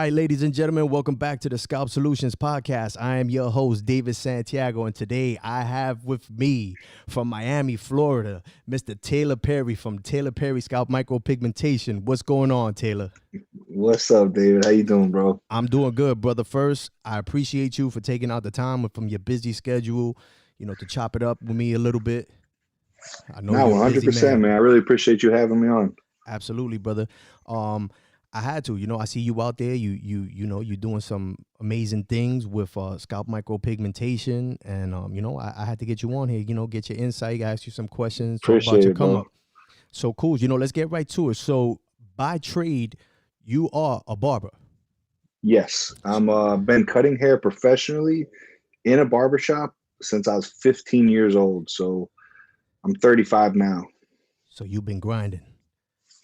right, ladies and gentlemen, welcome back to the Scalp Solutions podcast. I am your host, David Santiago, and today I have with me from Miami, Florida, Mr. Taylor Perry from Taylor Perry Scalp Micro-Pigmentation. What's going on, Taylor? What's up, David? How you doing, bro? I'm doing good, brother. First, I appreciate you for taking out the time from your busy schedule, to chop it up with me a little bit. I know you're a busy 100%, man. I really appreciate you having me on. Absolutely, brother. I had to, I see you out there. You're doing some amazing things with scalp micro-pigmentation, and I had to get you on here. Get your insight, ask you some questions, talk about your come up. So cool. Let's get right to it. So by trade, you are a barber. Yes, I'm been cutting hair professionally in a barbershop since I was 15 years old. So I'm 35 now. So you've been grinding.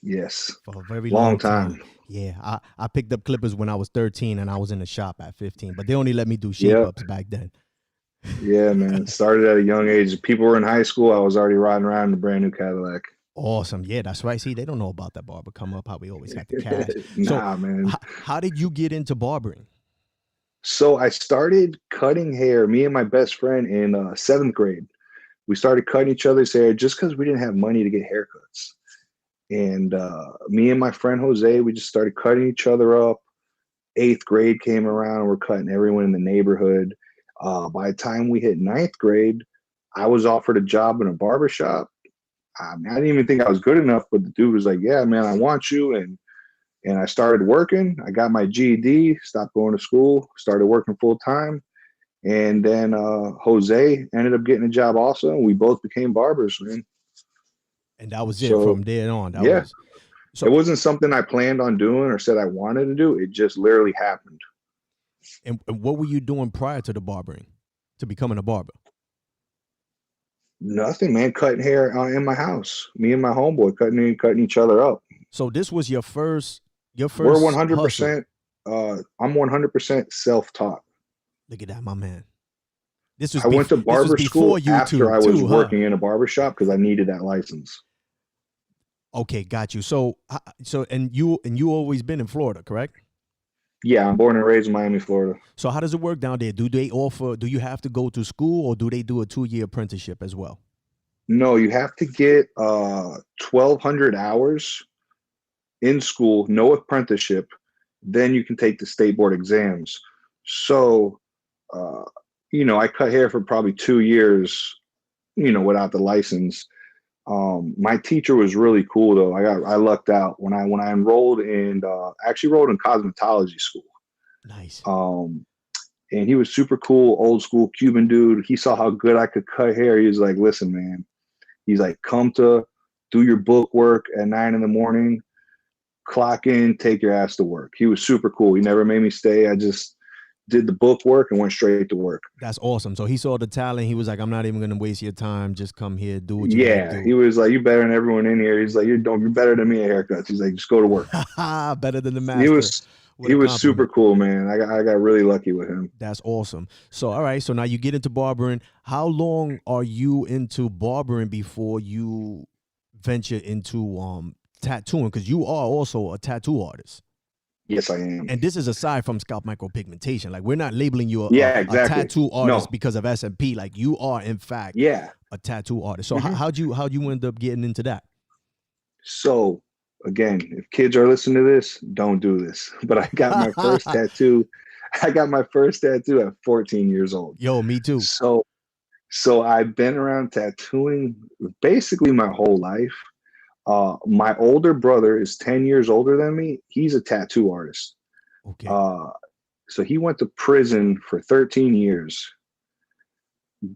Yes. For a very long time. Yeah, I picked up clippers when I was 13 and I was in the shop at 15, but they only let me do shape-ups back then. Yeah, man. Started at a young age. People were in high school. I was already riding around in a brand new Cadillac. Awesome. Yeah, that's right. See, they don't know about that barber come up, how we always had the cash. Nah, man. How did you get into barbering? So I started cutting hair, me and my best friend, in 7th grade. We started cutting each other's hair just because we didn't have money to get haircuts. And me and my friend Jose, we just started cutting each other up. 8th grade came around and we're cutting everyone in the neighborhood. By the time we hit 9th grade, I was offered a job in a barbershop. I didn't even think I was good enough, but the dude was like, yeah, man, I want you. And I started working. I got my GED, stopped going to school, started working full time. And then Jose ended up getting a job also. And we both became barbers, man. And that was it from then on. It wasn't something I planned on doing or said I wanted to do. It just literally happened. And what were you doing prior to the barbering, to becoming a barber? Nothing, man. Cutting hair in my house. Me and my homeboy cutting each other up. So this was your first. We're 100%. I'm 100% self-taught. Look at that, my man. I went to barber school after I was working in a barbershop because I needed that license. Okay, got you. So you always been in Florida, correct? Yeah, I'm born and raised in Miami, Florida. So how does it work down there? Do you have to go to school, or do they do a 2-year apprenticeship as well? No, you have to get 1,200 hours in school, no apprenticeship. Then you can take the state board exams. So, I cut hair for probably 2 years, without the license. My teacher was really cool though. I lucked out when I enrolled in actually enrolled in cosmetology school. Nice. And he was super cool, old school Cuban dude. He saw how good I could cut hair. He was like, listen, man, he's like, come to do your book work at 9 in the morning, clock in, take your ass to work. He was super cool. He never made me stay. I just did the book work and went straight to work. That's awesome. So he saw the talent. He was like, I'm not even going to waste your time. Just come here, do what you want to do. He was like, you're better than everyone in here. He's like, you're better than me at haircuts. He's like, just go to work. Better than the master. He was super cool, man. I got really lucky with him. That's awesome. So, all right. So now you get into barbering. How long are you into barbering before you venture into tattooing? Because you are also a tattoo artist. Yes, I am. And this is aside from scalp micro-pigmentation. Like, we're not labeling you a tattoo artist because of SMP. Like, you are, in fact, a tattoo artist. So how'd you end up getting into that? So, again, if kids are listening to this, don't do this. But I got my first tattoo. I got my first tattoo at 14 years old. Yo, me too. So I've been around tattooing basically my whole life. My older brother is 10 years older than me. He's a tattoo artist. Okay. So he went to prison for 13 years.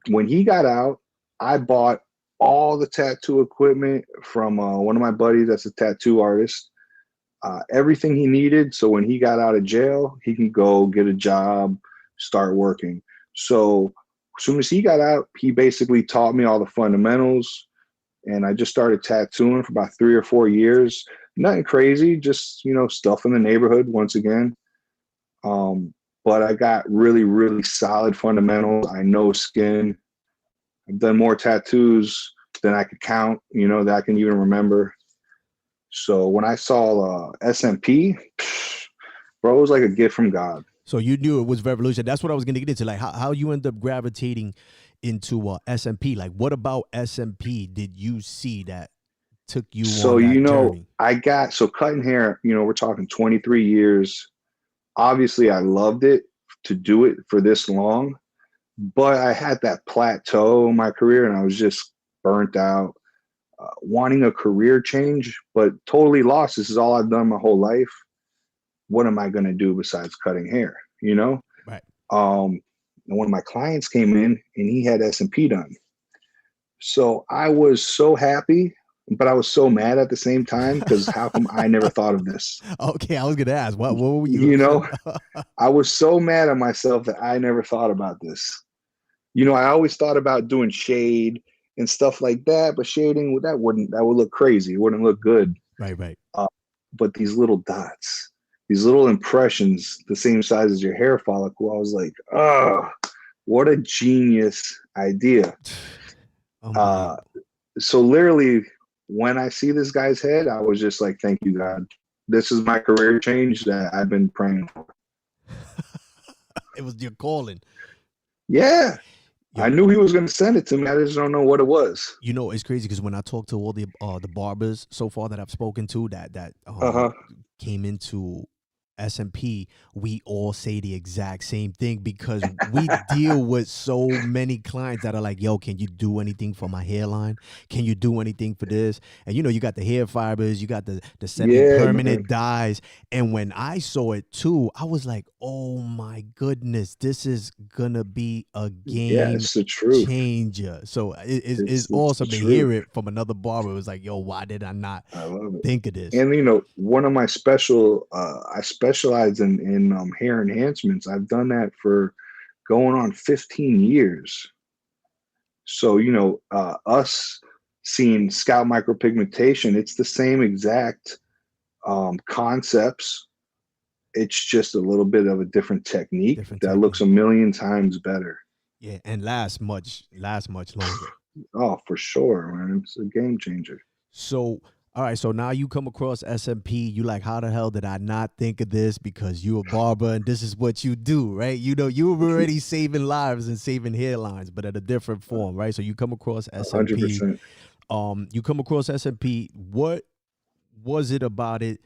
When he got out, I bought all the tattoo equipment from one of my buddies that's a tattoo artist. Everything he needed. So when he got out of jail, he can go get a job, start working. So as soon as he got out, he basically taught me all the fundamentals. And I just started tattooing for about 3 or 4 years. Nothing crazy, just, stuff in the neighborhood once again. But I got really, really solid fundamentals. I know skin. I've done more tattoos than I could count, that I can even remember. So when I saw SMP, Bro, it was like a gift from God. So you knew it was revolution. That's what I was going to get into. Like how you end up gravitating into SMP. Like what about SMP did you see that took you So, on that journey? so cutting hair, we're talking 23 years. Obviously, I loved it to do it for this long, but I had that plateau in my career and I was just burnt out, wanting a career change, but totally lost. This is all I've done my whole life. What am I going to do besides cutting hair? Right. And one of my clients came in and he had SMP done. So I was so happy, but I was so mad at the same time because how come I never thought of this? Okay, I was gonna ask, what were you You upset know, about? I was so mad at myself that I never thought about this. I always thought about doing shade and stuff like that, but shading that would look crazy. It wouldn't look good. Right. But these little dots, these little impressions, the same size as your hair follicle, I was like, oh, what a genius idea. So literally, when I see this guy's head, I was just like, thank you, God. This is my career change that I've been praying for. It was your calling. Yeah. I knew he was going to send it to me. I just don't know what it was. It's crazy because when I talk to all the barbers so far that I've spoken to that came into SMP, we all say the exact same thing because we deal with so many clients that are like, yo, can you do anything for my hairline? Can you do anything for this? And you got the hair fibers, you got the semi-permanent dyes. And when I saw it too, I was like, oh my goodness, this is gonna be a game changer. So it's awesome to hear it from another barber. It was like, yo, why did I not think of this? And one of my I specialize in hair enhancements. I've done that for going on 15 years. So us seeing scalp micropigmentation, it's the same exact concepts. It's just a little bit of a different technique that looks a million times better. Yeah, and lasts much longer. Oh, for sure, man. It's a game changer. So, all right, so now you come across SMP, you like, how the hell did I not think of this? Because you're a barber and this is what you do, right? You were already saving lives and saving hairlines, but at a different form, right? So you come across SMP. 100%. You come across SMP. What was it about it?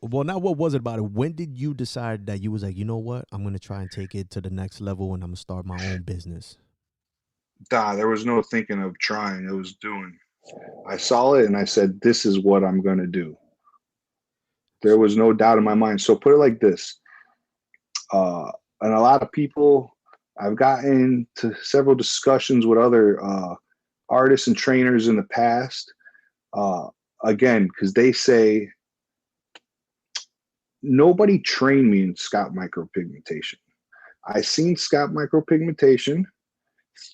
Well, not what was it about it. When did you decide that you was like, you know what? I'm going to try and take it to the next level and I'm going to start my own business? There was no thinking of trying. It was doing. I saw it and I said, this is what I'm going to do. There was no doubt in my mind. So put it like this. And a lot of people, I've gotten to several discussions with other artists and trainers in the past. Again, because they say, nobody trained me in scalp micropigmentation. I seen scalp micropigmentation.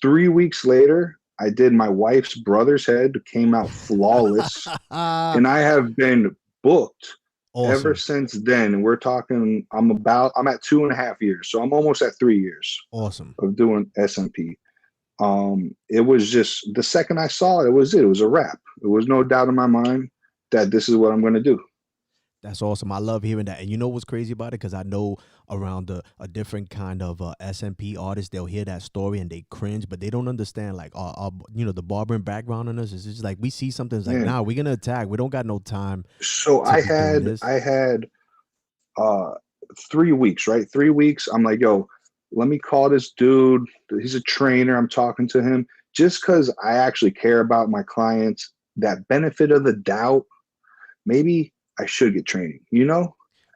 3 weeks later, I did my wife's brother's head, came out flawless. And I have been booked ever since then. And we're talking, I'm at 2.5 years. So I'm almost at 3 years of doing SMP. It was just the second I saw it, it was a wrap. There was no doubt in my mind that this is what I'm going to do. That's awesome. I love hearing that. And you know what's crazy about it? Because I know around a different kind of SMP artist, they'll hear that story and they cringe, but they don't understand like the barbering background on us. It's just like we see something, it's like, nah, we're gonna attack. We don't got no time. So I had 3 weeks, right? 3 weeks. I'm like, yo, let me call this dude. He's a trainer. I'm talking to him just because I actually care about my clients. That benefit of the doubt, maybe I should get training,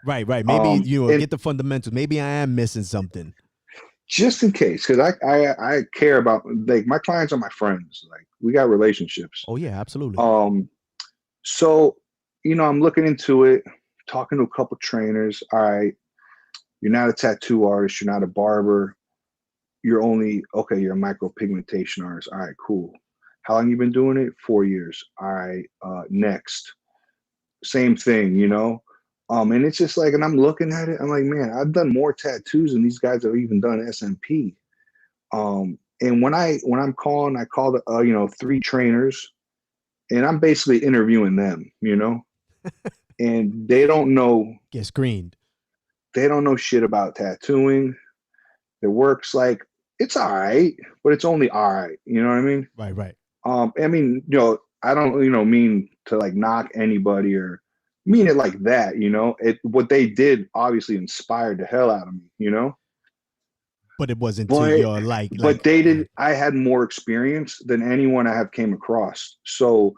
Right. Maybe get the fundamentals. Maybe I am missing something. Just in case, because I care about, like, my clients are my friends. Like, we got relationships. Oh yeah, absolutely. So I'm looking into it, talking to a couple trainers. All right, you're not a tattoo artist. You're not a barber. You're a micropigmentation artist. All right, cool. How long you been doing it? 4 years. All right, next. Same thing, and it's just like, and I'm looking at it, I'm like, man, I've done more tattoos than these guys have even done SMP. And when I'm calling, I call the 3 trainers, and I'm basically interviewing them, and they don't know. Get screened. they don't know shit about tattooing. Their work's like, it's all right, but it's only all right. You know what I mean? Right, right. I mean, I don't, mean to like knock anybody or mean it like that, what they did obviously inspired the hell out of me. But it wasn't to But your they did. I had more experience than anyone I have came across. So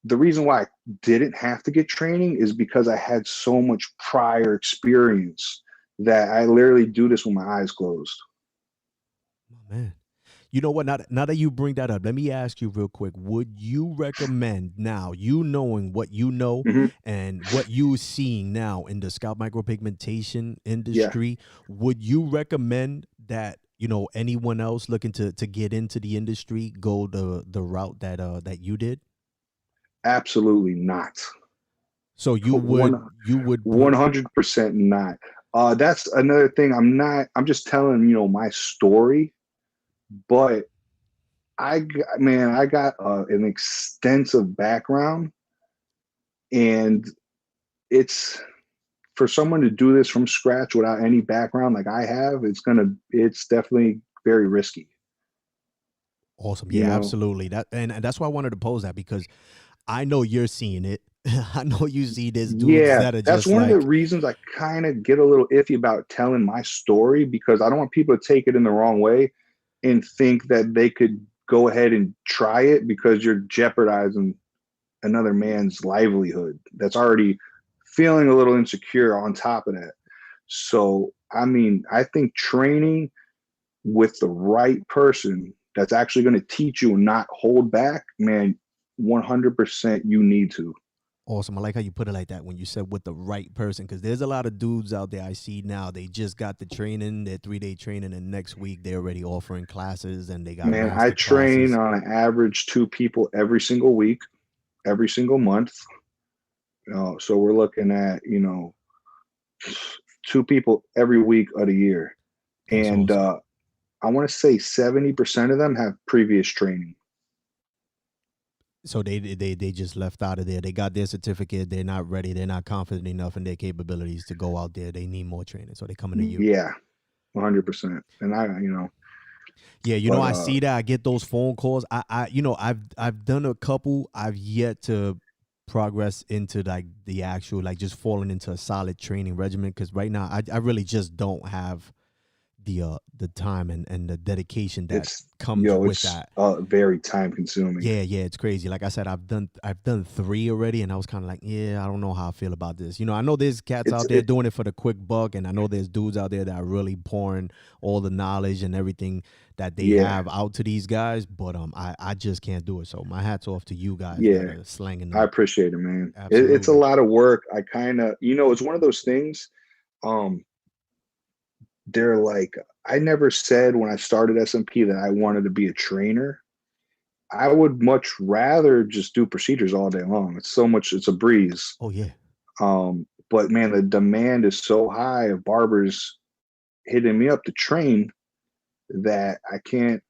the reason why I didn't have to get training is because I had so much prior experience that I literally do this with my eyes closed. Oh, man. You know what? Now that you bring that up, let me ask you real quick. Would you recommend now, you knowing what you know and what you're seeing now in the scalp micropigmentation industry, would you recommend that, anyone else looking to get into the industry go the route that you did? Absolutely not. So you would 100% not. That's another thing. I'm just telling, my story. But I got an extensive background, and it's for someone to do this from scratch without any background like I have, it's definitely very risky. Awesome. Yeah, absolutely. And that's why I wanted to pose that, because I know you're seeing it. I know you see this dudes that are that's just one like, of the reasons I kind of get a little iffy about telling my story, because I don't want people to take it in the wrong way and think that they could go ahead and try it because you're jeopardizing another man's livelihood that's already feeling a little insecure on top of that. So, I mean, I think training with the right person that's actually going to teach you and not hold back, man, 100% you need to. awesome. I like how you put it like that when you said with the right person, because there's a lot of dudes out there I see now. They just got the training, their 3-day training, and next week they're already offering classes and they got I train classes. on an average 2 people every single week, every single month. So we're looking at 2 people every week of the year. That's And awesome. I want to say 70% of them have previous training. So they just left out of there. They got their certificate. They're not ready. They're not confident enough in their capabilities to go out there. They need more training. So they coming to you. Yeah, 100%. And Yeah, I see that. I get those phone calls. I've done a couple. I've yet to progress into like the actual, like just falling into a solid training regimen, because right now I really just don't have the time and the dedication that comes with that. Very time consuming. Yeah, it's crazy. Like I said, I've done 3 already, and I was kind of like, I don't know how I feel about this. I know there's cats out there doing it for the quick buck, and I know there's dudes out there that are really pouring all the knowledge and everything that they have out to these guys, but I just can't do it. So my hat's off to you guys that are slanging them. I appreciate it, man. It's a lot of work. I kind of, it's one of those things. They're like, I never said when I started SMP that I wanted to be a trainer. I would much rather just do procedures all day long. It's a breeze. Oh yeah. But man, the demand is so high of barbers hitting me up to train that I can't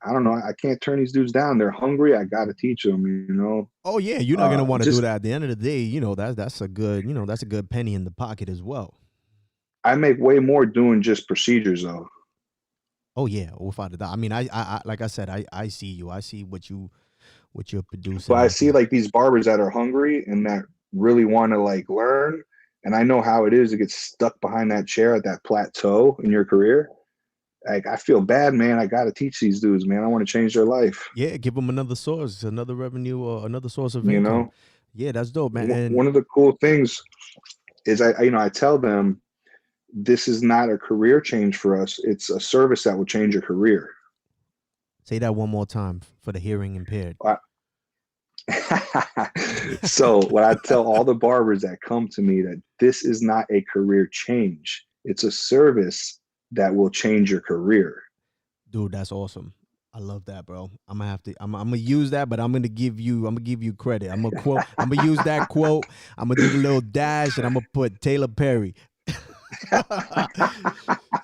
turn these dudes down. They're hungry. I got to teach them, Oh yeah. You're not going to want to do that at the end of the day. That's a good penny in the pocket as well. I make way more doing just procedures though. Oh yeah, without a doubt. I mean, I like I said, I see you. I see what you're producing. But I see like these barbers that are hungry and that really want to like learn. And I know how it is to get stuck behind that chair at that plateau in your career. Like, I feel bad, man. I got to teach these dudes, man. I want to change their life. Yeah, give them another source, another revenue, or another source of income. Yeah, that's dope, man. And one of the cool things is I tell them, this is not a career change for us. It's a service that will change your career. Say that one more time for the hearing impaired. So what I tell all the barbers that come to me, that this is not a career change. It's a service that will change your career. Dude, that's awesome. I love that, bro. I'm gonna use that, but I'm gonna give you credit. I'm gonna use that quote. I'm gonna do the little dash, and I'm gonna put Taylor Perry.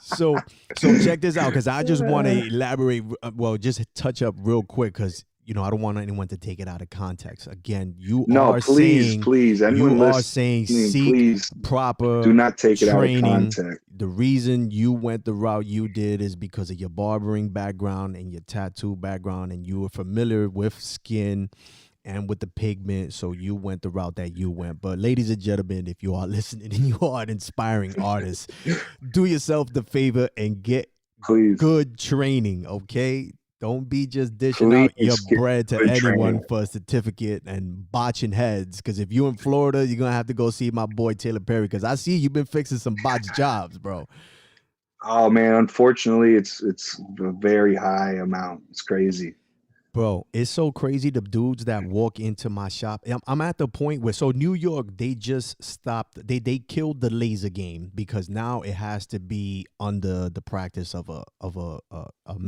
So check this out, because I just want to elaborate. Well, just touch up real quick, because I don't want anyone to take it out of context. Again, you No, are please, saying please, anyone listening, seek please do proper not take it out of training. context. The reason you went the route you did is because of your barbering background and your tattoo background, and you were familiar with skin and with the pigment, so you went the route that you went. But ladies and gentlemen, if you are listening and you are an inspiring artist, do yourself the favor and get Please, good training, okay? Don't be just dishing please out your get bread to good anyone training. for a certificate and botching heads. Because if you're in Florida, you're going to have to go see my boy Taylor Perry, because I see you've been fixing some botched jobs, bro. Oh man, unfortunately, it's a very high amount. It's crazy. Bro, it's so crazy, the dudes that walk into my shop. I'm at the point where, so New York, they just stopped. They killed the laser game, because now it has to be under the practice of a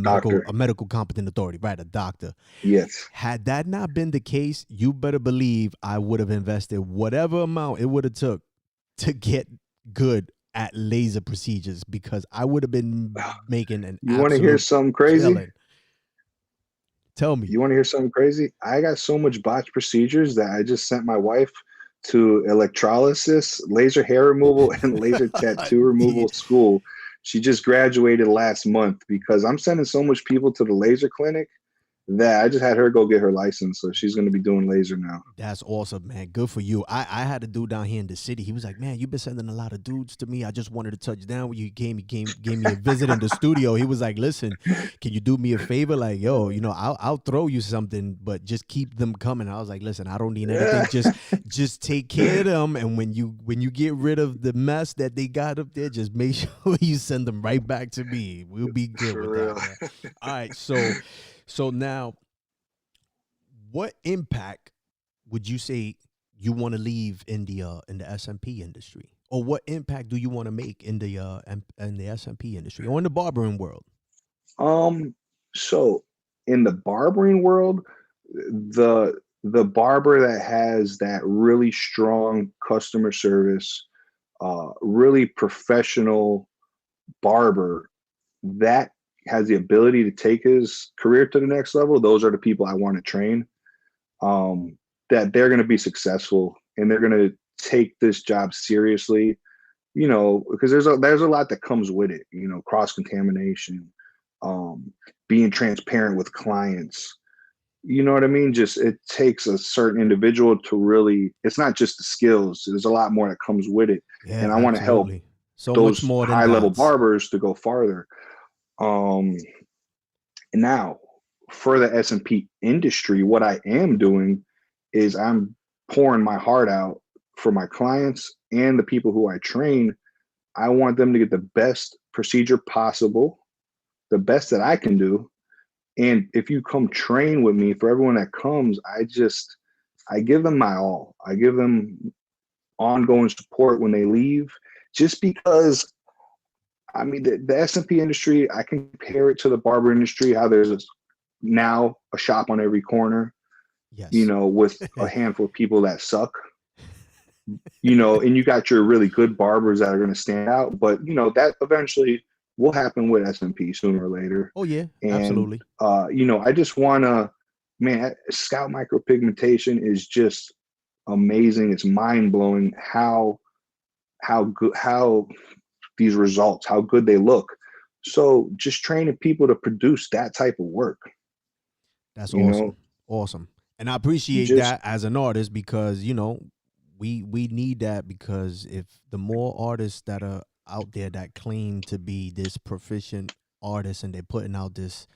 Doctor, medical competent authority, right? A doctor. yes. Had that not been the case, you better believe I would have invested whatever amount it would have took to get good at laser procedures, because I would have been making an You want to hear absolute something crazy? killing. Tell me. You want to hear something crazy? I got so much botched procedures that I just sent my wife to electrolysis, laser hair removal, and laser tattoo removal school. She just graduated last month because I'm sending so much people to the laser clinic that I just had her go get her license. So she's going to be doing laser now. That's awesome, man. Good for you. I had a dude down here in the city. He was like, "Man, you've been sending a lot of dudes to me. I just wanted to touch down with you." He gave me a visit in the studio. He was like, "Listen, can you do me a favor? Like, yo, I'll throw you something, but just keep them coming." I was like, "Listen, I don't need anything. Just take care of them. And when you get rid of the mess that they got up there, just make sure you send them right back to me. We'll be good For with real. that, man." All right, so now, what impact would you say you want to leave in the SMP industry, or what impact do you want to make in the SMP industry or in the barbering world? So in the barbering world, the barber that has that really strong customer service, really professional barber that has the ability to take his career to the next level, those are the people I want to train. That they're going to be successful and they're going to take this job seriously, because there's a lot that comes with it, cross contamination, being transparent with clients. You know what I mean? Just it takes a certain individual to really. It's not just the skills. There's a lot more that comes with it, Yeah, and I want to help absolutely. So much those more than high level that. barbers to go farther. Um, and now for the SMP industry, what I am doing is I'm pouring my heart out for my clients and the people who I train. I want them to get the best procedure possible, the best that I can do. And if you come train with me, for everyone that comes, I give them my all. I give them ongoing support when they leave, just because I mean the SMP industry, I can compare it to the barber industry, how now a shop on every corner, Yes. with a handful of people that suck, and you got your really good barbers that are going to stand out. But, that eventually will happen with SMP sooner or later. Oh yeah, And, absolutely. I just want to, man, Scalp Micro-Pigmentation is just amazing. It's mind blowing how good, how these results, how good they look. So just training people to produce that type of work, That's you know, awesome. Awesome. And I appreciate just that as an artist, because, we need that, because if the more artists that are out there that claim to be this proficient artist and they're putting out this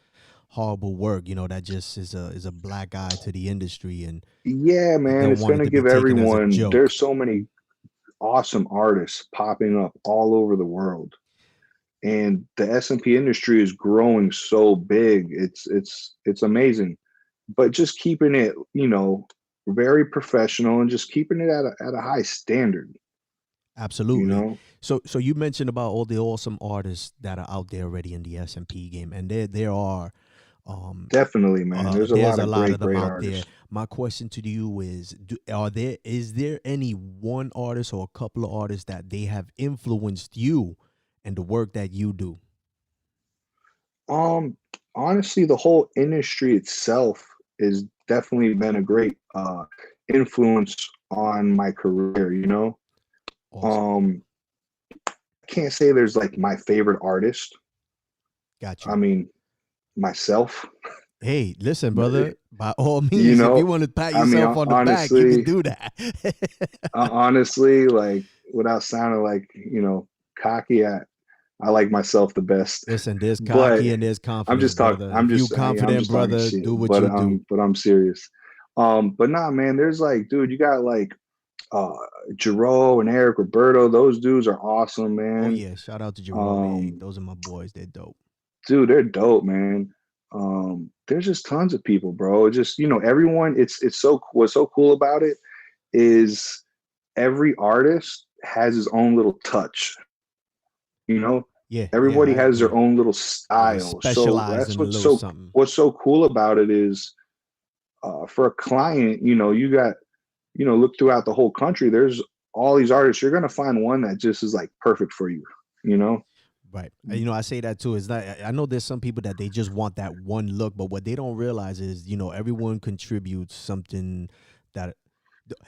horrible work, that just is a black eye to the industry, and yeah, you man, don't it's want going it to to be give taken as a everyone, joke. there's so many awesome artists popping up all over the world. And the SMP industry is growing so big. It's amazing. But just keeping it, very professional and just keeping it at a high standard, you Absolutely. know? So you mentioned about all the awesome artists that are out there already in the SMP game, and there are um Definitely, man. There's a there's lot a of lot of great, them great out there. artists. My question to you is, is there any one artist or a couple of artists that they have influenced you and the work that you do? Um, Honestly, the whole industry itself has definitely been a great influence on my career, you know. Awesome. I can't say there's like my favorite artist. Got I you. mean, myself, Hey, listen, but brother. By all you means, if you know, want to pat I mean, yourself on the back, you can honestly, do that. honestly, like without sounding like, you know, cocky, I like myself the best. Listen, there's But cocky and there's I'm confidence, just talking. brother. If you I'm confident, just talking brother, shit. do what you do. But I'm serious. But nah, man. There's like, dude, you got like uh Jero and Eric Roberto. Those dudes are awesome, Oh man. yeah, shout out to Jerome. Hey, Um, those are my boys. They're dope. dude, they're dope, man. There's just tons of people, bro. It's just, you know, everyone. It's so, what's so cool about it is every artist has his own little touch. You know, Yeah, yeah, everybody I has their agree. own little Yeah, we style. So specialize that's in a little something. what's so cool about it is, for a client, you know, you got, you know, look throughout the whole country. There's all these artists. You're gonna find one that just is like perfect for you. You know. Right. You know, I say that too. Is that I know there's some people that they just want that one look, but what they don't realize is, you know, everyone contributes something that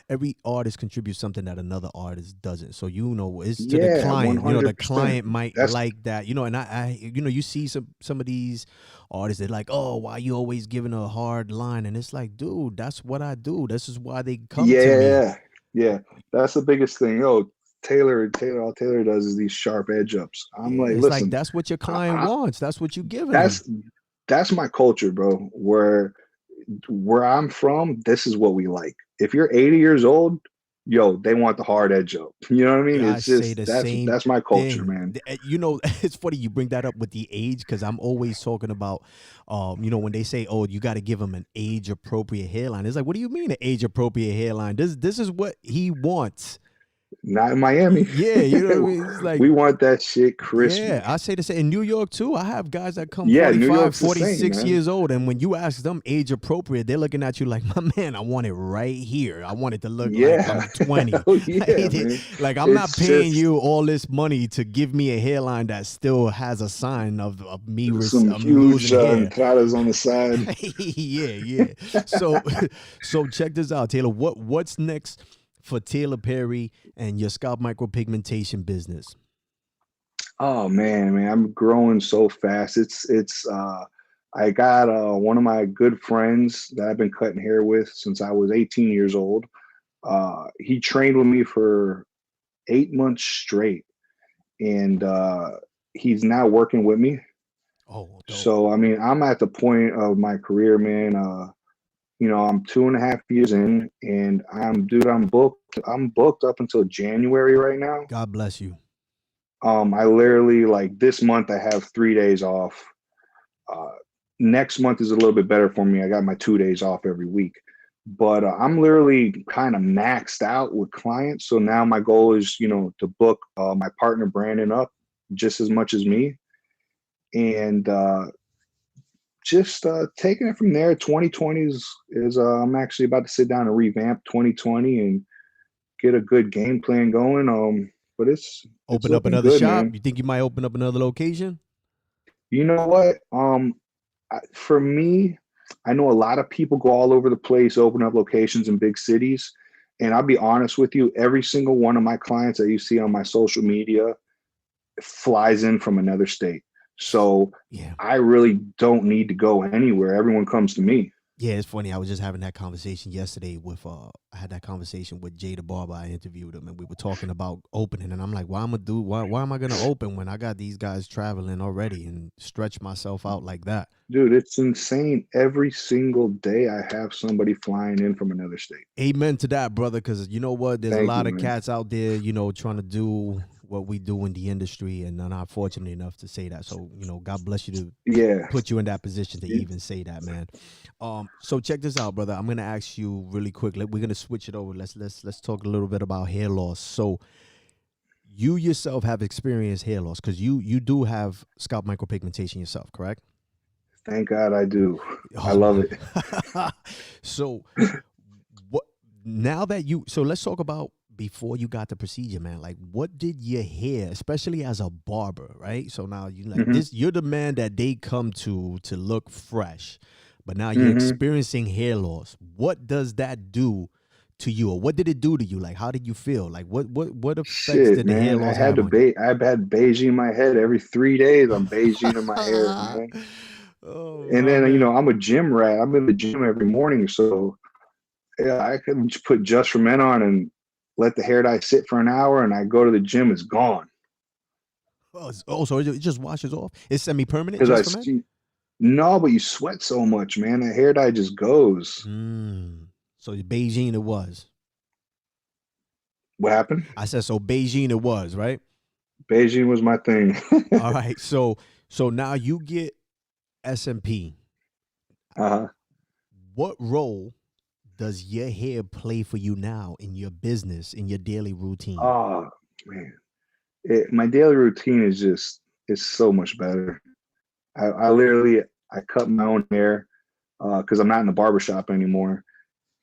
every artist contributes something that another artist doesn't. So, you know, it's to the Yeah, client. You know, the 100%. client might That's like that. You know, and you know, you see some of these artists. They're like, oh, why you always giving a hard line? And it's like, dude, that's what I do. This is why they come to me. yeah, yeah. That's the biggest thing. Oh, all Taylor does is these sharp edge ups. Yeah, I'm like, it's like listen, that's what your client I wants. That's what you giving them. that's my culture, bro. Where I'm from, this is what we like. If you're 80 years old, yo, they want the hard edge up. You know what I mean? I It's say just the same that's my culture, thing. man. You know, it's funny you bring that up with the age because I'm always talking about, you know, when they say, "Oh, you got to give him an age appropriate hairline." It's like, what do you mean an age appropriate hairline? This is what he wants. Not in Miami. Yeah, you know what I mean. It's like, We want that shit yeah, crispy. I say the same. In New York, too, I have guys that come Yeah, New 45, York's the same, 46 man. years old. And when you ask them age appropriate, they're looking at you like, my man, I want it right here. I want it to look like Yeah. I'm 20. Hell yeah, man. Like, I'm not It's paying just you all this money to give me a hairline that still has a sign of me, some huge losing hair. entradas on the side. Yeah, yeah. So, so check this out, Taylor. What's next for Taylor Perry and your scalp micropigmentation business? Oh man, I'm growing so fast. I got one of my good friends that I've been cutting hair with since I was 18 years old. He trained with me for 8 months straight, and he's now working with me. Oh, dope. So I mean, I'm at the point of my career, man. You know, I'm 2.5 years in, and I'm booked. I'm booked up until January right now. God bless you. I literally, like, this month I have 3 days off. Uh, Next month is a little bit better for me. I got my 2 days off every week, but I'm literally kind of maxed out with clients. So now my goal is, you know, to book my partner Brandon up just as much as me, and just taking it from there. 2020 is I'm actually about to sit down and revamp 2020 and get a good game plan going. But it's Open up looking another good, shop? man. You think you might open up another location? You know what? For me, I know a lot of people go all over the place, open up locations in big cities. And I'll be honest with you, every single one of my clients that you see on my social media flies in from another state. So Yeah. I really don't need to go anywhere. Everyone comes to me. Yeah, it's funny. I was just having that conversation yesterday with I had that conversation with Jay the Barber. I interviewed him and we were talking about opening and I'm like, why am I gonna open when I got these guys traveling already and stretch myself out like that? Dude, it's insane. Every single day I have somebody flying in from another state. Amen to that, brother, because you know what? There's a Thank you, lot of man. cats out there, you know, trying to do what we do in the industry and I'm not fortunate enough to say that. So, you know, God bless you to Yeah. put you in that position to even say that, man. So check this out, brother. I'm gonna ask you really quick. We're gonna switch it over. Let's talk a little bit about hair loss. So you yourself have experienced hair loss because you do have scalp micropigmentation yourself, correct? Thank God I do. I Oh love my. it. So what now that you so let's talk about before you got the procedure, man. Like what did your hair, especially as a barber, right? So now you like Hmm. this, you're the man that they come to look fresh. but now you're Hmm. experiencing hair loss. What does that do to you, or what did it do to you? Like, how did you feel? Like, what effects Shit, did the hair man. loss have on you? I've had beiging my head every 3 days. I'm beiging in my hair, man. Oh And my then, man. I'm a gym rat. I'm in the gym every morning. So yeah, I could just put Just for Men on and let the hair dye sit for an hour, and I go to the gym, it's gone. Oh, so it just washes off. It's semi-permanent, Because I just for men. see, no, but you sweat so much, man. The hair dye just goes. So Beijing it was. What happened? I said so. Beijing it was, right? Beijing was my thing. All right. So now you get SMP. Uh-huh. What role does your hair play for you now in your business, in your daily routine? Oh, man. My daily routine is so much better. I literally, I cut my own hair because I'm not in the barber shop anymore.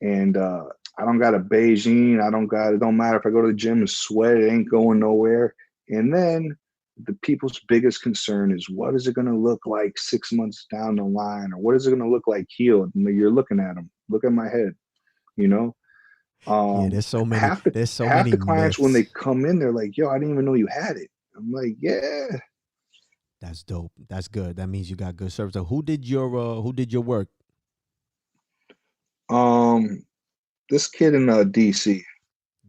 And I don't got a Beijing. It don't matter if I go to the gym and sweat, it ain't going nowhere. And then the people's biggest concern is, what is it going to look like 6 months down the line? Or what is it going to look like healed? And you're looking at them. Look at my head, you know? Yeah, Um, there's so many. half the There's so half many the clients when they myths. come in, they're like, "Yo, I didn't even know you had it." I'm like, "Yeah." That's dope. That's good. That means you got good service. So who did your work? Um, this kid in DC.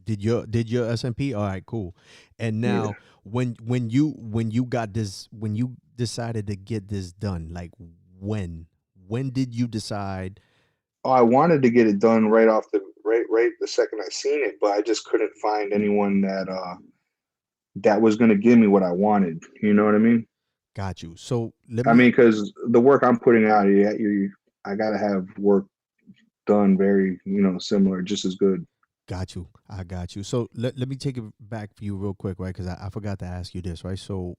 Did your SMP? All right, cool. And Yeah. now when you got this, when you decided to get this done, like when did you decide? Oh, I wanted to get it done right off the right the second I seen it, but I just couldn't find anyone that was going to give me what I wanted. You know what I mean? Got you. So let I me mean, because the work I'm putting out, I got to have work done very, similar, just as good. got you. I got you. So let me take it back for you real quick, right? Because I forgot to ask you this, right? So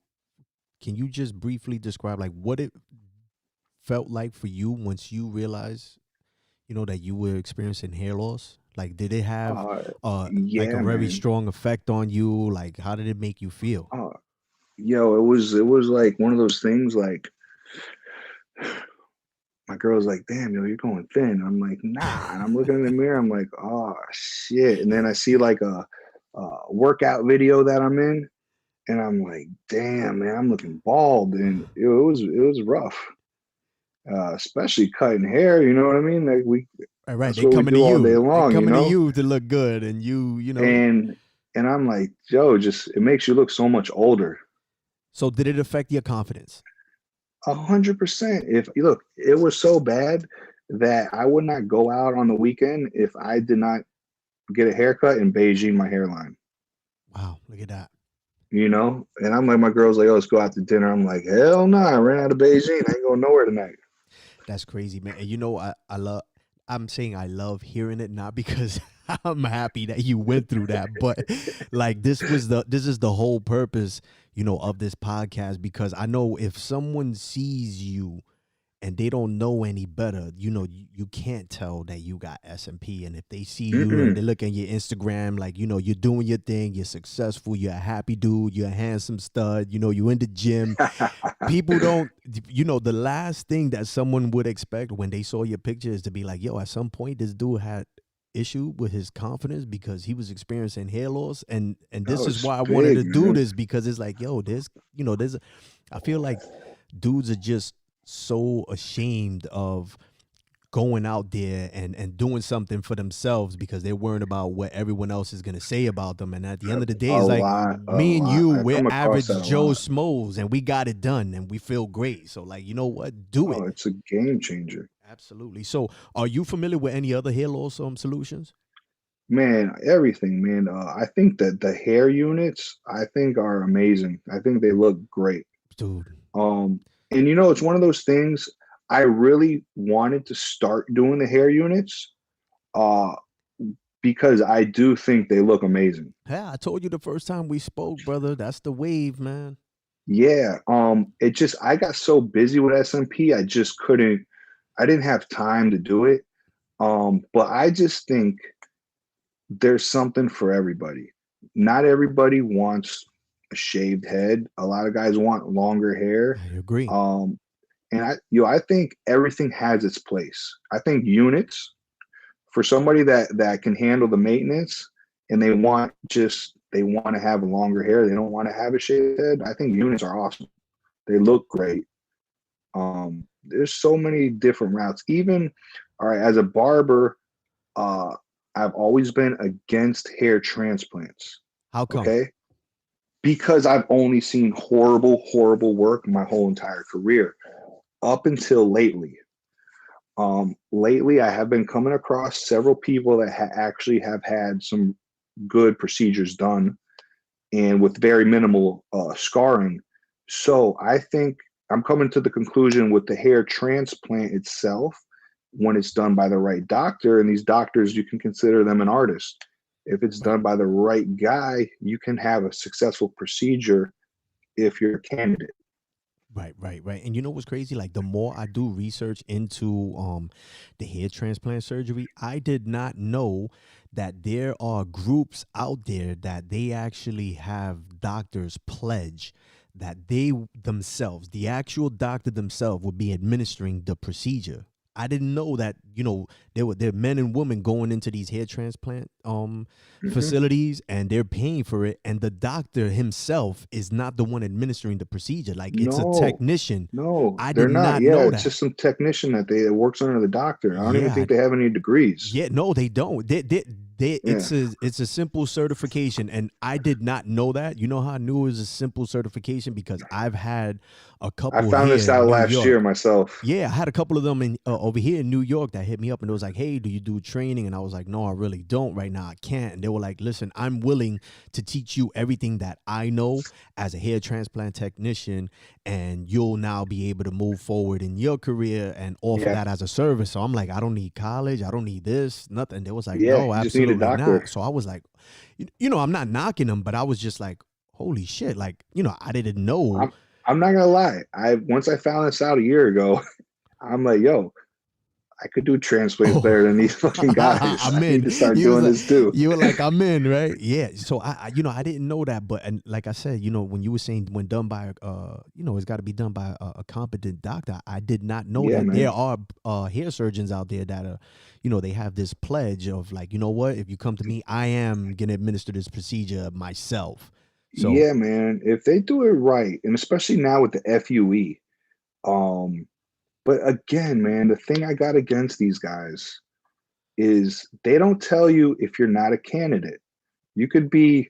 can you just briefly describe like what it felt like for you once you realized, that you were experiencing hair loss? Like, did it have Uh, like a yeah, very man. strong effect on you? Like, how did it make you feel? Oh, yo, it was like one of those things. Like my girl's like, "Damn, yo, you're going thin." I'm like, "Nah," and I'm looking in the mirror. I'm like, "Oh shit!" And then I see like a workout video that I'm in, and I'm like, "Damn, man, I'm looking bald," and it was rough, especially cutting hair. You know what I mean? Like All right, that's they what we coming to do all day you. They long. coming to you to look good, and you. And I'm like, Joe, just it makes you look so much older. So did it affect your confidence? 100%. If look, it was so bad that I would not go out on the weekend if I did not get a haircut in Beijing my hairline. Wow, look at that. And I'm like, my girl's like, "Oh, let's go out to dinner." I'm like, hell no, I ran out of Beijing. I ain't going nowhere tonight. That's crazy, man. And I love. I'm saying I love hearing it, not because I'm happy that you went through that, but like this is the whole purpose, of this podcast, because I know if someone sees you and they don't know any better, you can't tell that you got SMP. And if they see you and they Mm-mm. look at your Instagram, like, you're doing your thing, you're successful, you're a happy dude, you're a handsome stud, you in the gym. People don't, the last thing that someone would expect when they saw your picture is to be like, yo, at some point this dude had issue with his confidence because he was experiencing hair loss. And this Oh, is it's why I wanted big, to do man. this, because it's like, yo, I feel like dudes are just so ashamed of going out there and doing something for themselves because they're worrying about what everyone else is going to say about them. And at the end of the day, A it's like lot, a me and lot. you, I we're come across average that a Joe lot. Schmoes and we got it done and we feel great. So, like, you know what? Do Oh, it. it's a game changer. Absolutely. So are you familiar with any other hair loss solutions? Man, everything, man. I think that the hair units, I think, are amazing. I think they look great. Dude. Um, and it's one of those things. I really wanted to start doing the hair units, uh, because I do think they look amazing. Yeah, I told you the first time we spoke, brother. That's the wave, man. Yeah. It just I got so busy with SMP, I just couldn't. I didn't have time to do it. But I just think there's something for everybody. Not everybody wants a shaved head. A lot of guys want longer hair. I agree. Um, And I think everything has its place. I think units for somebody that can handle the maintenance and they want to have longer hair. They don't want to have a shaved head. I think units are awesome. They look great. There's so many different routes. Even, all right, as a barber, I've always been against hair transplants. How come? Okay. Because I've only seen horrible, horrible work my whole entire career up until lately. Lately, I have been coming across several people that actually have had some good procedures done and with very minimal scarring. So I think I'm coming to the conclusion with the hair transplant itself, when it's done by the right doctor, and these doctors, you can consider them an artist. If it's Right. done by the right guy, you can have a successful procedure if you're a candidate. Right. And you know what's crazy? Like the more I do research into the hair transplant surgery, I did not know that there are groups out there that they actually have doctors pledge that they themselves, the actual doctor themselves, would be administering the procedure. I didn't know that, there are men and women going into these hair transplant Mhm. facilities, and they're paying for it, and the doctor himself is not the one administering the procedure. Like, it's a No, technician. no, I they're did not. not Yeah, know it's that. just some technician that works under the doctor. I don't even Yeah, think they have any degrees. yeah, no, they don't. Yeah, It's a simple certification, and I did not know that. You know how I knew it was a simple certification? Because I've had a I couple found this here in out New last year York. myself. Yeah, I had a couple of them in over here in New York that hit me up, and it was like, "Hey, do you do training?" And I was like, "No, I really don't right now. I can't." And they were like, "Listen, I'm willing to teach you everything that I know as a hair transplant technician, and you'll now be able to move forward in your career and offer Yeah, that as a service." So I'm like, "I don't need college. I don't need this, nothing." They was like, yeah, "No, you just need a absolutely doctor. not." So I was like, I'm not knocking them, but I was just like, "Holy shit!" Like, I didn't know. I'm I'm not gonna lie. Once I found this out a year ago, I'm like, yo, I could do transplants better than these Oh, fucking guys. I I'm need in. to start You was doing like, this too. you were like, I'm in, right? Yeah. So I didn't know that, but and like I said, when you were saying when done by, it's got to be done by a competent doctor. I did not know Yeah, that there man. are hair surgeons out there that are, they have this pledge of like, you know what, if you come to me, I am gonna administer this procedure myself. So Yeah, man. If they do it right, and especially now with the FUE, um, but again, man, the thing I got against these guys is they don't tell you if you're not a candidate. You could be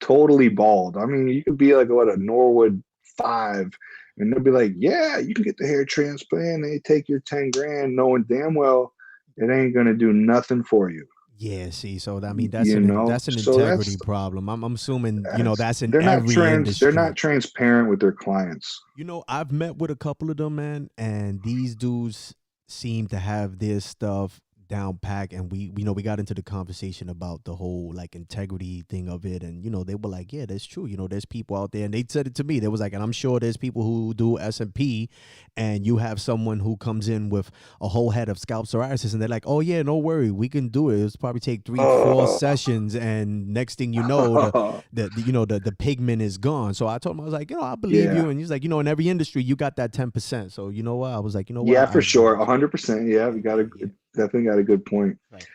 totally bald. I mean, you could be like what, a Norwood 5, and they'll be like, "Yeah, you can get the hair transplant." They take your 10 grand, knowing damn well it ain't gonna do nothing for you. yeah, see, so I mean You know, that's an so integrity problem. I'm assuming that's in they're not every they're not industry. transparent with their clients. I've met with a couple of them, man, and these dudes seem to have their stuff down pack. And we got into the conversation about the whole like integrity thing of it, and they were like, yeah, that's true. There's people out there, and they said it to me. They was like, and I'm sure there's people who do SMP, and you have someone who comes in with a whole head of scalp psoriasis, and they're like, oh yeah, no worry, we can do it. It'll probably take 3-4 Oh, sessions, and next thing you know, the pigment is gone. So I told him, I was like, I believe yeah, you. And he's like, in every industry you got that 10%. So you know what? I was like, yeah, I for agree sure, with you. 100%. Yeah, we got a Yeah. definitely got a good point. Right.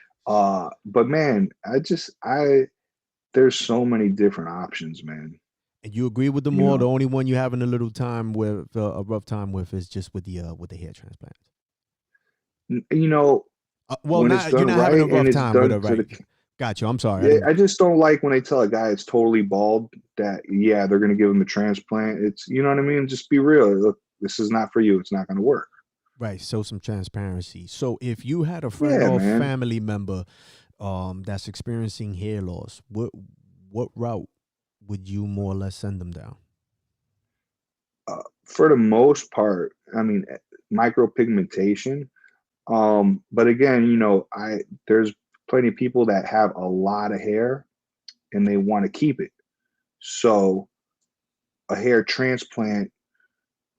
But man, I there's so many different options, man. And you agree with them You all. The know, only one you having a little time with, a rough time with, is just with the hair transplants. you know, Well, when it's not you're done not having a right and rough it's time with done it, to the right? Got you. I'm sorry. I yeah, didn't. I just don't like when they tell a guy it's totally bald that yeah, they're gonna give him a transplant. It's, you know what I mean? Just be real. Look, this is not for you. It's not gonna work. Right. Show some transparency. So if you had a friend Yeah, or man. family member that's experiencing hair loss, what route would you more or less send them down? For the most part, I mean, micropigmentation. But again, I there's plenty of people that have a lot of hair and they want to keep it. So a hair transplant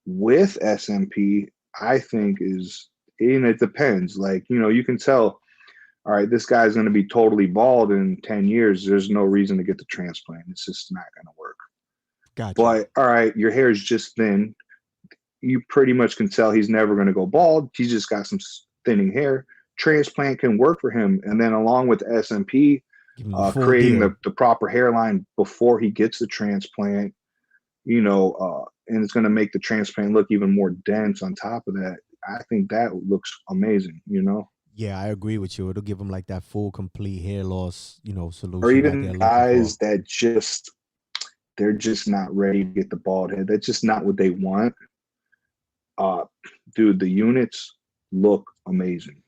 with SMP, I think is, and it depends. Like, you can tell, all right, this guy's going to be totally bald in 10 years. There's no reason to get the transplant. It's just not going to work. Got you. But all right, your hair is just thin. you pretty much can tell he's never going to go bald. He's just got some thinning hair. Transplant can work for him. And then along with SMP, Give him the full creating deal. the proper hairline before he gets the transplant, and it's going to make the transplant look even more dense on top of that. I think that looks amazing, Yeah, I agree with you. It'll give them like that full, complete hair loss, or solution that they're even looking for. guys that they're just not ready to get the bald head. That's just not what they want. Dude, the units look amazing.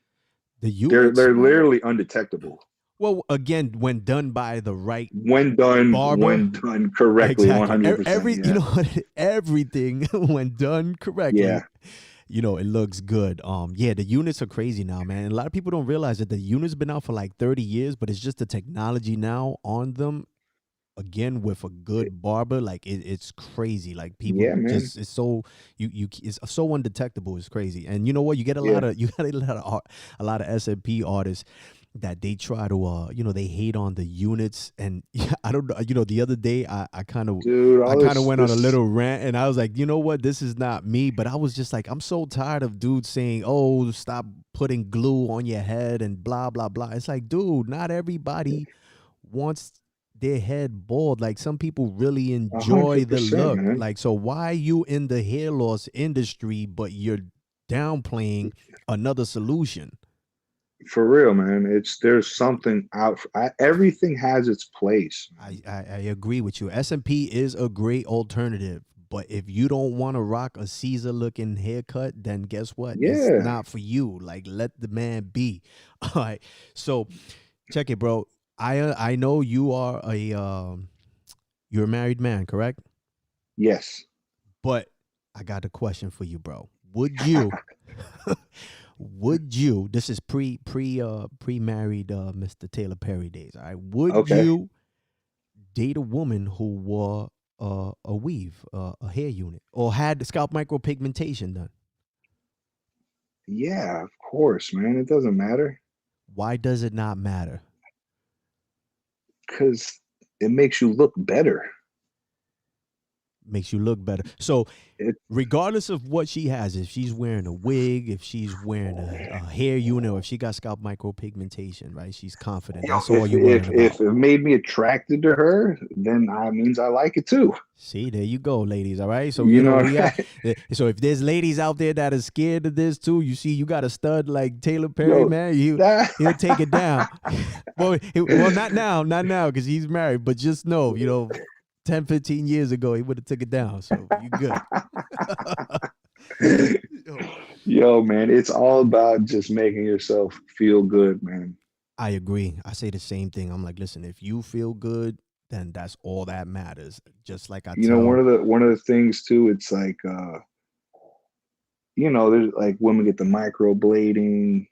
The units, They're literally undetectable. well, again, when done by the right When done barber, correctly, exactly. 100%. Yeah. Everything when done correctly, Yeah. it looks good. Yeah, the units are crazy now, man. And a lot of people don't realize that the units been out for like 30 years, but it's just the technology now on them. Again, with a good barber, like it's crazy. Like people Yeah, man. just it's so it's so undetectable. It's crazy. And you know what? You get a Yeah. lot of a lot of SMP artists that they try to they hate on the units. And I don't know, the other day I kind of Dude, went on a little rant, and I was like, you know what, this is not me. But I was just like, I'm so tired of dudes saying, oh, stop putting glue on your head and blah blah blah. It's like, dude, not everybody wants their head bald. Like, some people really enjoy the 100%, look. man. Like, so why you in the hair loss industry, but you're downplaying another solution? For real, man. There's something out. Everything has its place. I agree with you. SMP is a great alternative, but if you don't want to rock a Caesar looking haircut, then guess what? It's Yeah. not for you. Like, let the man be. All right. So check it, bro. I know you are you're a married man, correct? Yes. But I got a question for you, bro. Would you would you, this is pre-married Mr. Taylor Perry days, all right? Would Okay. you date a woman who wore a weave, a hair unit, or had scalp micropigmentation done? Yeah, of course, man. It doesn't matter Why does it not matter? because it makes you look better. Makes you look better. So It, regardless of what she has, if she's wearing a wig, if she's wearing a hair unit, or if she got scalp micropigmentation, right? She's confident. That's all you're worrying about. if it made me attracted to her, then that means I like it too. See, there you go, ladies. All right. So, You know, so if there's ladies out there that are scared of this too, you see, you got a stud like Taylor Perry, man. He'll take it down. well, not now, because he's married. But just know, 10, 15 years ago, he would have took it down. So you good. Yo, man, it's all about just making yourself feel good, man. I agree. I say the same thing. I'm like, listen, if you feel good, then that's all that matters. Just like I tell. One of the things too, it's like there's like women get the microblading,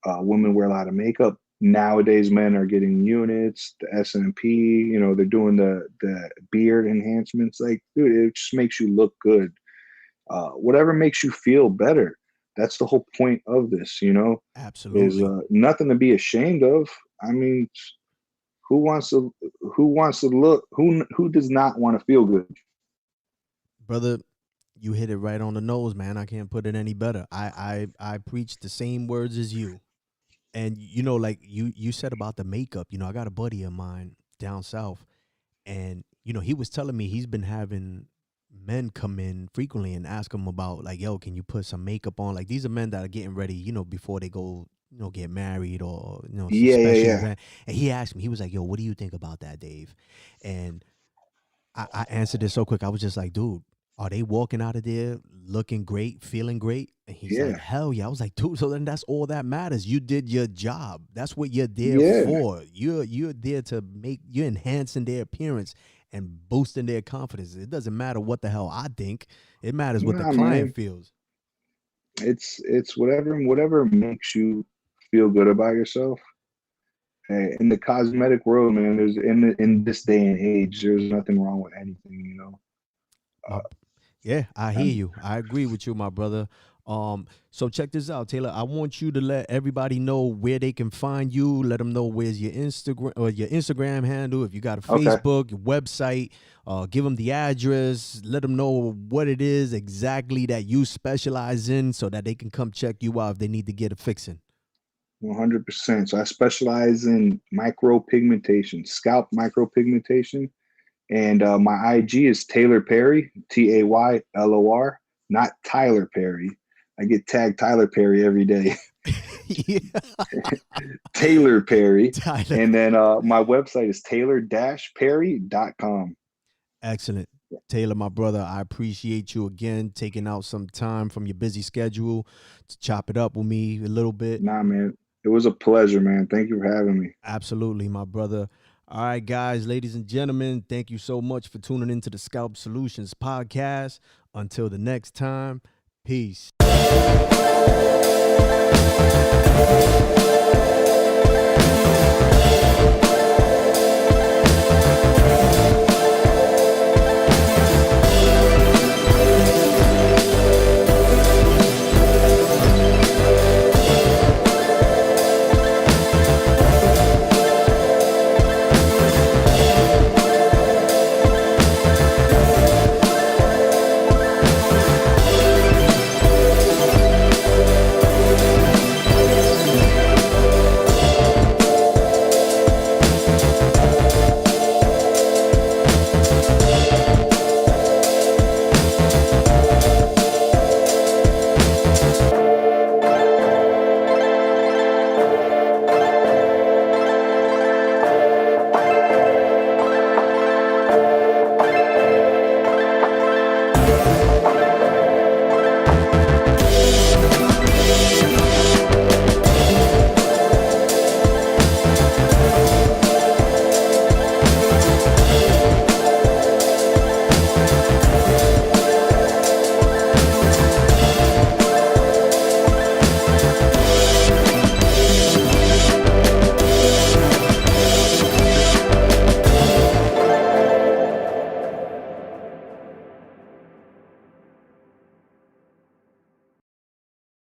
women wear a lot of makeup. Nowadays, men are getting units, the SMP, they're doing the beard enhancements. Like, dude, it just makes you look good. Whatever makes you feel better. That's the whole point of this, Absolutely. is nothing to be ashamed of. I mean, who wants to look, who does not want to feel good? Brother, you hit it right on the nose, man. I can't put it any better. I preach the same words as you. And like you said about the makeup, I got a buddy of mine down south, and he was telling me he's been having men come in frequently and ask him about, like, yo, can you put some makeup on? Like, these are men that are getting ready, before they go, get married, or some special event. And he asked me, he was like, yo, what do you think about that, Dave? And I answered it so quick. I was just like, dude, are they walking out of there looking great, feeling great? And he's like, hell yeah. I was like, dude, so then that's all that matters. You did your job. That's what you're there for. You're there to you're enhancing their appearance and boosting their confidence. It doesn't matter what the hell I think. It matters what the client feels. It's whatever makes you feel good about yourself. Hey, in the cosmetic world, man, there's in this day and age, there's nothing wrong with anything, Yeah, I hear you. I agree with you, my brother. So check this out, Taylor. I want you to let everybody know where they can find you. Let them know where's your Instagram handle. If you got a Facebook, your website, give them the address. Let them know what it is exactly that you specialize in, so that they can come check you out if they need to get a fixing. 100%. So I specialize in micropigmentation, scalp micropigmentation, and my IG is Taylor Perry, Taylor, not Tyler Perry. I get tagged Tyler Perry every day. Taylor Perry. Tyler. And then my website is taylor-perry.com. Excellent. Taylor, my brother, I appreciate you again taking out some time from your busy schedule to chop it up with me a little bit. Nah, man. It was a pleasure, man. Thank you for having me. Absolutely, my brother. All right, guys, ladies and gentlemen, thank you so much for tuning into the Scalp Solutions podcast. Until the next time, peace.